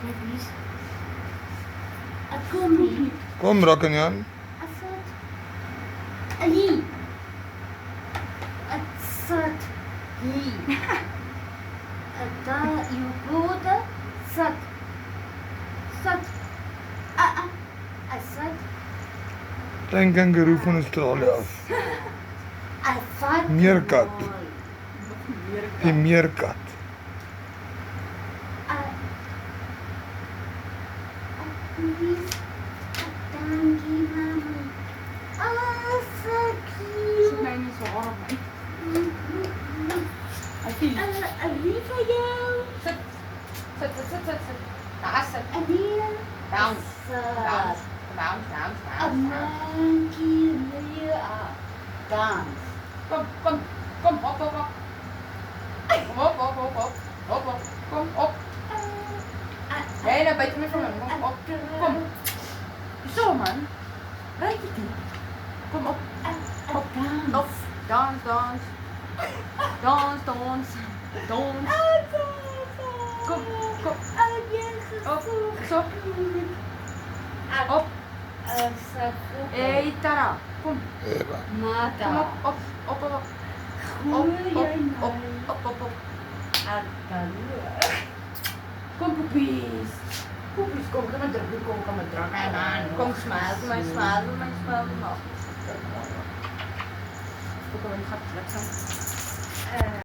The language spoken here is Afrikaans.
Koekies. Kom hier. Kom Rockinjan. Asat. Ali. Asat. Hier. Daar je broeder. Sat. Sat. Asat. Klein kangaroo van Australië af. Asat. Meerkat. Die meerkat. Dankie mama. So Sit my cute. nie so hard op my. Ek feel. Ali vir jou. Sit. Sit, sit, sit, sit, sit. Daar sit. Ali. Down. Asat. Bounce, bounce, bounce, A bounce, bounce. monkey near a dance. Kom, kom, kom, op, op, op. Op, op, op, op. Op, op, kom, op. Nee, nou byt my van hom. Kom, op. Kom. Zo man. Ryk dit nie. Kom op. Op, op. Dans, dans. Dans, dans. Dans. Kom, kom. Op, zo. Op. Hey, Tara. Kom. Eva. Kom Mata. op, op, op, op. Op, op, op, op, op. Kom poepies. Poepies, kom maar druk, kom maar druk. Kom, smile, doe my smile, doe my smile, doe my. Kom, kom, gat, lekker.